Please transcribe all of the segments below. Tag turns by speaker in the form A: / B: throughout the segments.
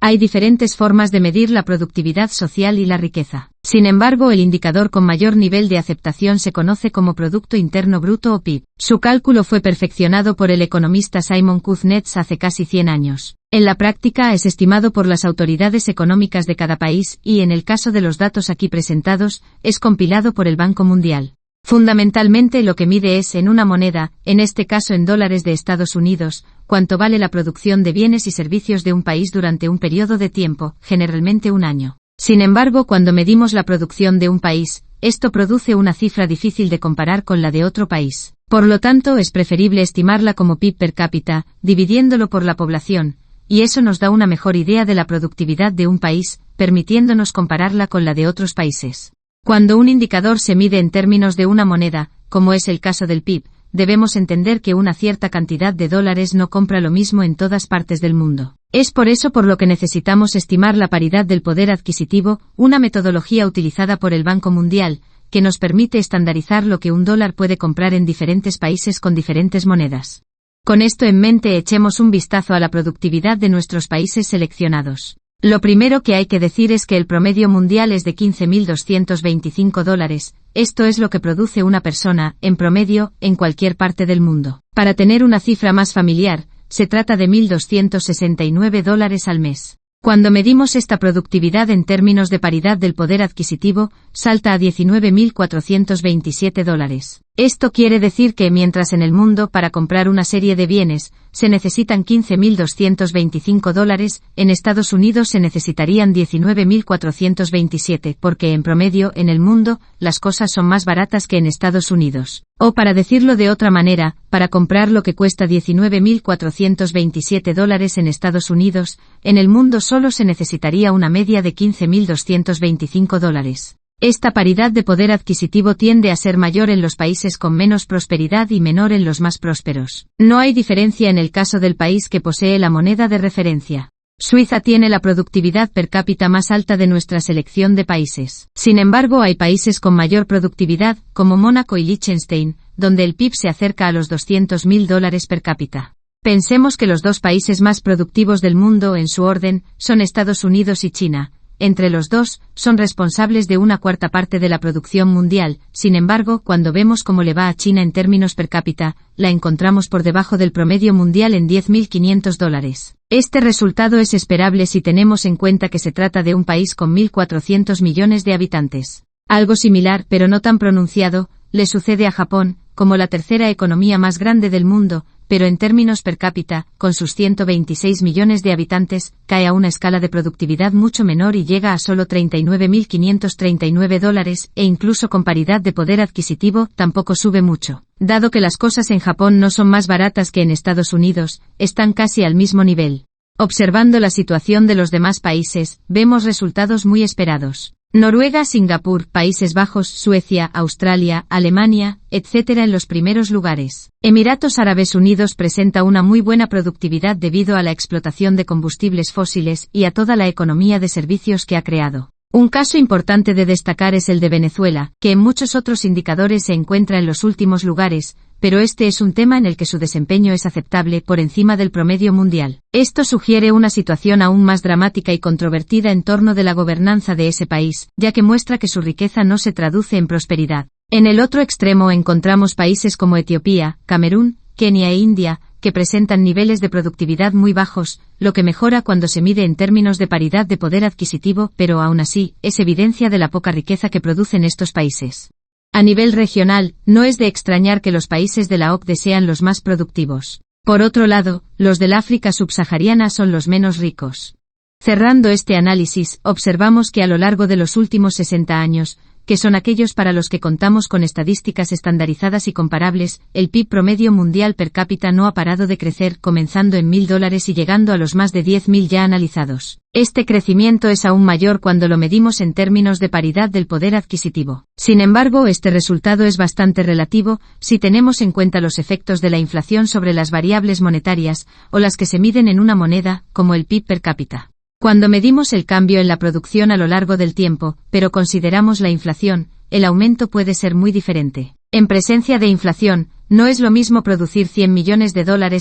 A: Hay diferentes formas de medir la productividad social y la riqueza. Sin embargo, el indicador con mayor nivel de aceptación se conoce como Producto Interno Bruto o PIB. Su cálculo fue perfeccionado por el economista Simon Kuznets hace casi 100 años. En la práctica es estimado por las autoridades económicas de cada país y, en el caso de los datos aquí presentados, es compilado por el Banco Mundial. Fundamentalmente lo que mide es en una moneda, en este caso en dólares de Estados Unidos, cuánto vale la producción de bienes y servicios de un país durante un periodo de tiempo, generalmente un año. Sin embargo, cuando medimos la producción de un país, esto produce una cifra difícil de comparar con la de otro país. Por lo tanto, es preferible estimarla como PIB per cápita, dividiéndolo por la población, y eso nos da una mejor idea de la productividad de un país, permitiéndonos compararla con la de otros países. Cuando un indicador se mide en términos de una moneda, como es el caso del PIB, debemos entender que una cierta cantidad de dólares no compra lo mismo en todas partes del mundo. Es por eso por lo que necesitamos estimar la paridad del poder adquisitivo, una metodología utilizada por el Banco Mundial, que nos permite estandarizar lo que un dólar puede comprar en diferentes países con diferentes monedas. Con esto en mente, echemos un vistazo a la productividad de nuestros países seleccionados. Lo primero que hay que decir es que el promedio mundial es de $15.225, esto es lo que produce una persona, en promedio, en cualquier parte del mundo. Para tener una cifra más familiar, se trata de $1.269 al mes. Cuando medimos esta productividad en términos de paridad del poder adquisitivo, salta a $19.427. Esto quiere decir que mientras en el mundo para comprar una serie de bienes, se necesitan $15.225, en Estados Unidos se necesitarían $19.427, porque en promedio en el mundo, las cosas son más baratas que en Estados Unidos. O para decirlo de otra manera, para comprar lo que cuesta $19.427 en Estados Unidos, en el mundo solo se necesitaría una media de $15.225. Esta paridad de poder adquisitivo tiende a ser mayor en los países con menos prosperidad y menor en los más prósperos. No hay diferencia en el caso del país que posee la moneda de referencia. Suiza tiene la productividad per cápita más alta de nuestra selección de países. Sin embargo, hay países con mayor productividad, como Mónaco y Liechtenstein, donde el PIB se acerca a los $200.000 per cápita. Pensemos que los dos países más productivos del mundo en su orden son Estados Unidos y China. Entre los dos, son responsables de una cuarta parte de la producción mundial. Sin embargo, cuando vemos cómo le va a China en términos per cápita, la encontramos por debajo del promedio mundial en $10.500. Este resultado es esperable si tenemos en cuenta que se trata de un país con 1.400 millones de habitantes. Algo similar, pero no tan pronunciado, le sucede a Japón, como la tercera economía más grande del mundo, pero en términos per cápita, con sus 126 millones de habitantes, cae a una escala de productividad mucho menor y llega a solo $39.539, e incluso con paridad de poder adquisitivo, tampoco sube mucho. Dado que las cosas en Japón no son más baratas que en Estados Unidos, están casi al mismo nivel. Observando la situación de los demás países, vemos resultados muy esperados. Noruega, Singapur, Países Bajos, Suecia, Australia, Alemania, etc. en los primeros lugares. Emiratos Árabes Unidos presenta una muy buena productividad debido a la explotación de combustibles fósiles y a toda la economía de servicios que ha creado. Un caso importante de destacar es el de Venezuela, que en muchos otros indicadores se encuentra en los últimos lugares, pero este es un tema en el que su desempeño es aceptable por encima del promedio mundial. Esto sugiere una situación aún más dramática y controvertida en torno de la gobernanza de ese país, ya que muestra que su riqueza no se traduce en prosperidad. En el otro extremo encontramos países como Etiopía, Camerún, Kenia e India, que presentan niveles de productividad muy bajos, lo que mejora cuando se mide en términos de paridad de poder adquisitivo, pero aún así, es evidencia de la poca riqueza que producen estos países. A nivel regional, no es de extrañar que los países de la OCDE sean los más productivos. Por otro lado, los del África subsahariana son los menos ricos. Cerrando este análisis, observamos que a lo largo de los últimos 60 años, que son aquellos para los que contamos con estadísticas estandarizadas y comparables, el PIB promedio mundial per cápita no ha parado de crecer, comenzando en $1.000 y llegando a los más de 10.000 ya analizados. Este crecimiento es aún mayor cuando lo medimos en términos de paridad del poder adquisitivo. Sin embargo, este resultado es bastante relativo, si tenemos en cuenta los efectos de la inflación sobre las variables monetarias, o las que se miden en una moneda, como el PIB per cápita. Cuando medimos el cambio en la producción a lo largo del tiempo, pero consideramos la inflación, el aumento puede ser muy diferente. En presencia de inflación, no es lo mismo producir $100 millones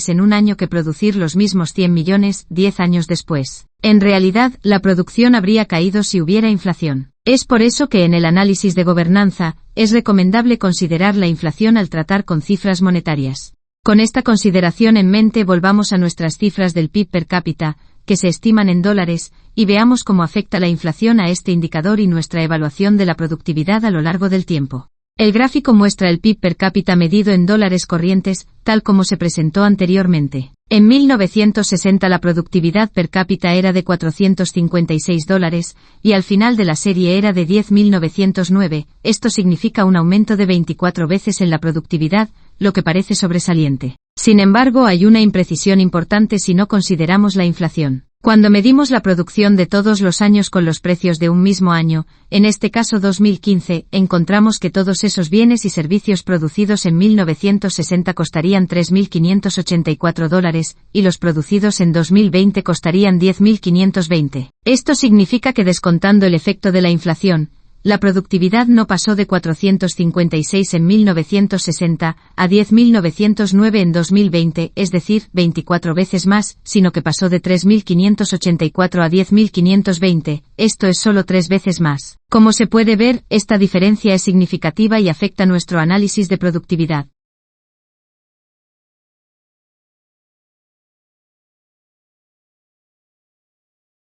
A: en un año que producir los mismos 100 millones 10 años después. En realidad, la producción habría caído si hubiera inflación. Es por eso que en el análisis de gobernanza, es recomendable considerar la inflación al tratar con cifras monetarias. Con esta consideración en mente, volvamos a nuestras cifras del PIB per cápita, que se estiman en dólares, y veamos cómo afecta la inflación a este indicador y nuestra evaluación de la productividad a lo largo del tiempo. El gráfico muestra el PIB per cápita medido en dólares corrientes, tal como se presentó anteriormente. En 1960 la productividad per cápita era de $456, y al final de la serie era de 10.909, esto significa un aumento de 24 veces en la productividad, lo que parece sobresaliente. Sin embargo, hay una imprecisión importante si no consideramos la inflación. Cuando medimos la producción de todos los años con los precios de un mismo año, en este caso 2015, encontramos que todos esos bienes y servicios producidos en 1960 costarían $3.584, y los producidos en 2020 costarían $10.520. Esto significa que descontando el efecto de la inflación, la productividad no pasó de 456 en 1960 a 10.909 en 2020, es decir, 24 veces más, sino que pasó de 3.584 a 10.520, esto es solo 3 veces más. Como se puede ver, esta diferencia es significativa y afecta nuestro análisis de productividad.